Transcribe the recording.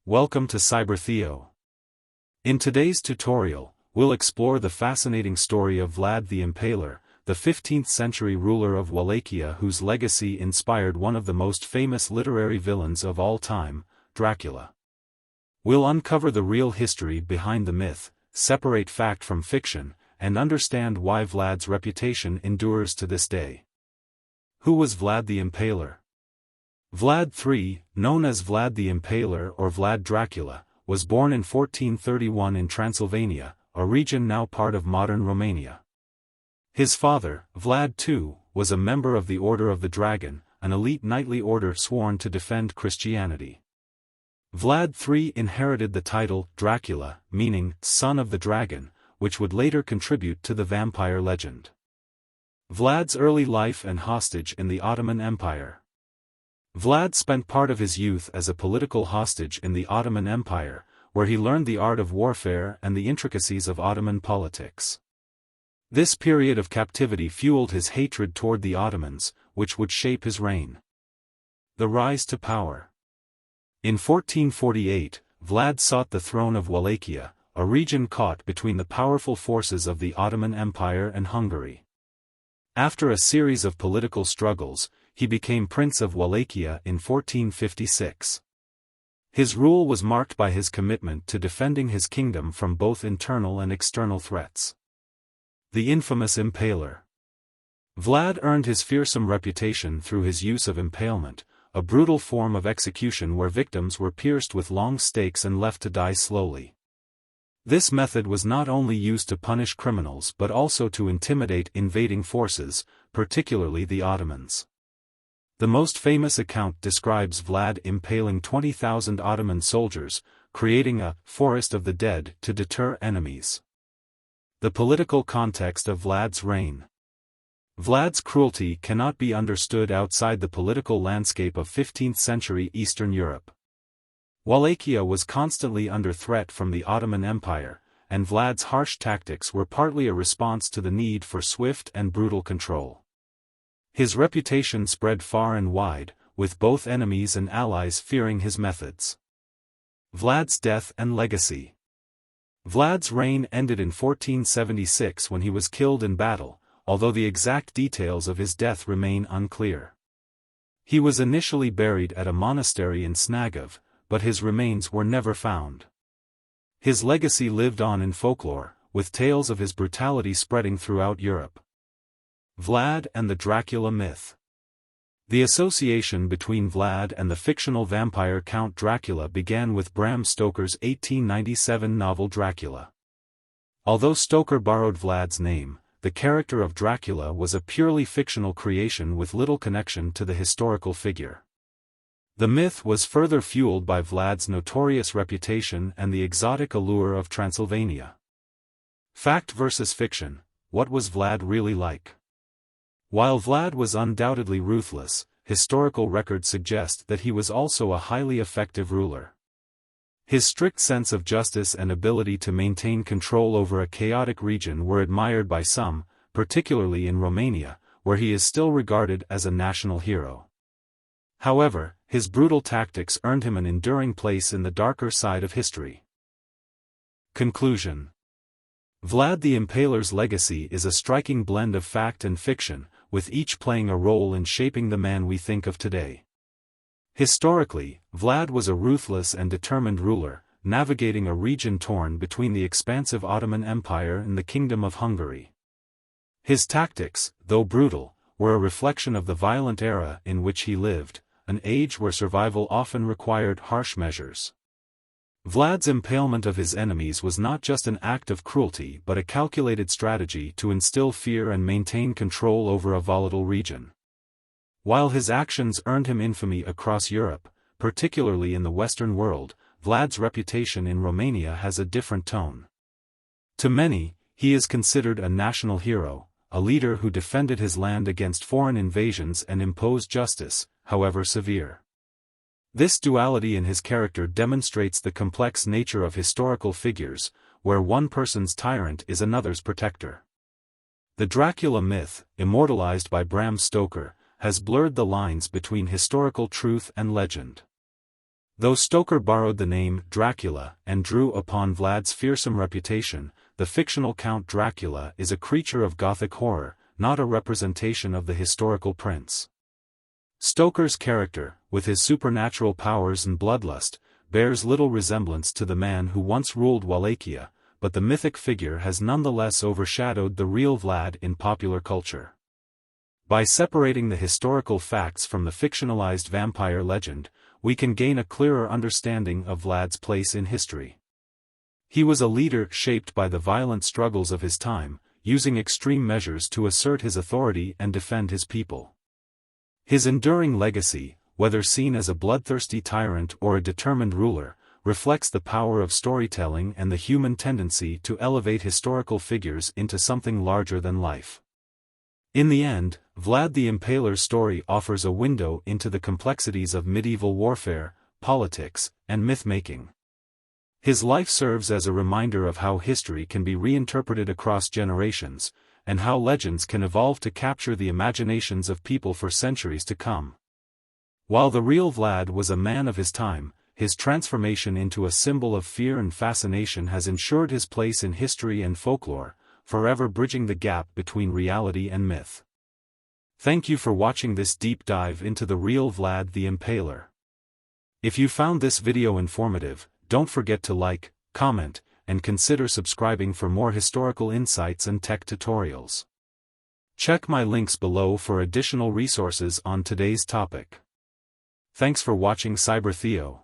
Welcome to Cyber-Theo. In today's tutorial, we'll explore the fascinating story of Vlad the Impaler, the 15th century ruler of Wallachia whose legacy inspired one of the most famous literary villains of all time, Dracula. We'll uncover the real history behind the myth, separate fact from fiction, and understand why Vlad's reputation endures to this day. Who was Vlad the Impaler? Vlad III, known as Vlad the Impaler or Vlad Dracula, was born in 1431 in Transylvania, a region now part of modern Romania. His father, Vlad II, was a member of the Order of the Dragon, an elite knightly order sworn to defend Christianity. Vlad III inherited the title Dracula, meaning son of the dragon, which would later contribute to the vampire legend. Vlad's early life and hostage in the Ottoman Empire. Vlad spent part of his youth as a political hostage in the Ottoman Empire, where he learned the art of warfare and the intricacies of Ottoman politics. This period of captivity fueled his hatred toward the Ottomans, which would shape his reign. The rise to power. In 1448, Vlad sought the throne of Wallachia, a region caught between the powerful forces of the Ottoman Empire and Hungary. After a series of political struggles, he became Prince of Wallachia in 1456. His rule was marked by his commitment to defending his kingdom from both internal and external threats. The infamous Impaler. Vlad earned his fearsome reputation through his use of impalement, a brutal form of execution where victims were pierced with long stakes and left to die slowly. This method was not only used to punish criminals but also to intimidate invading forces, particularly the Ottomans. The most famous account describes Vlad impaling 20,000 Ottoman soldiers, creating a forest of the dead to deter enemies. The political context of Vlad's reign. Vlad's cruelty cannot be understood outside the political landscape of 15th-century Eastern Europe. Wallachia was constantly under threat from the Ottoman Empire, and Vlad's harsh tactics were partly a response to the need for swift and brutal control. His reputation spread far and wide, with both enemies and allies fearing his methods. Vlad's death and legacy. Vlad's reign ended in 1476 when he was killed in battle, although the exact details of his death remain unclear. He was initially buried at a monastery in Snagov, but his remains were never found. His legacy lived on in folklore, with tales of his brutality spreading throughout Europe. Vlad and the Dracula myth. The association between Vlad and the fictional vampire Count Dracula began with Bram Stoker's 1897 novel Dracula. Although Stoker borrowed Vlad's name, the character of Dracula was a purely fictional creation with little connection to the historical figure. The myth was further fueled by Vlad's notorious reputation and the exotic allure of Transylvania. Fact versus fiction: what was Vlad really like? While Vlad was undoubtedly ruthless, historical records suggest that he was also a highly effective ruler. His strict sense of justice and ability to maintain control over a chaotic region were admired by some, particularly in Romania, where he is still regarded as a national hero. However, his brutal tactics earned him an enduring place in the darker side of history. Conclusion. Vlad the Impaler's legacy is a striking blend of fact and fiction, with each playing a role in shaping the man we think of today. Historically, Vlad was a ruthless and determined ruler, navigating a region torn between the expansive Ottoman Empire and the Kingdom of Hungary. His tactics, though brutal, were a reflection of the violent era in which he lived, an age where survival often required harsh measures. Vlad's impalement of his enemies was not just an act of cruelty but a calculated strategy to instill fear and maintain control over a volatile region. While his actions earned him infamy across Europe, particularly in the Western world, Vlad's reputation in Romania has a different tone. To many, he is considered a national hero, a leader who defended his land against foreign invasions and imposed justice, however severe. This duality in his character demonstrates the complex nature of historical figures, where one person's tyrant is another's protector. The Dracula myth, immortalized by Bram Stoker, has blurred the lines between historical truth and legend. Though Stoker borrowed the name Dracula and drew upon Vlad's fearsome reputation, the fictional Count Dracula is a creature of Gothic horror, not a representation of the historical prince. Stoker's character, with his supernatural powers and bloodlust, bears little resemblance to the man who once ruled Wallachia, but the mythic figure has nonetheless overshadowed the real Vlad in popular culture. By separating the historical facts from the fictionalized vampire legend, we can gain a clearer understanding of Vlad's place in history. He was a leader shaped by the violent struggles of his time, using extreme measures to assert his authority and defend his people. His enduring legacy, whether seen as a bloodthirsty tyrant or a determined ruler, reflects the power of storytelling and the human tendency to elevate historical figures into something larger than life. In the end, Vlad the Impaler's story offers a window into the complexities of medieval warfare, politics, and myth-making. His life serves as a reminder of how history can be reinterpreted across generations, and how legends can evolve to capture the imaginations of people for centuries to come. While the real Vlad was a man of his time, his transformation into a symbol of fear and fascination has ensured his place in history and folklore, forever bridging the gap between reality and myth. Thank you for watching this deep dive into the real Vlad the Impaler. If you found this video informative, don't forget to like, comment, and consider subscribing for more historical insights and tech tutorials. Check my links below for additional resources on today's topic. Thanks for watching Cyber-Theo.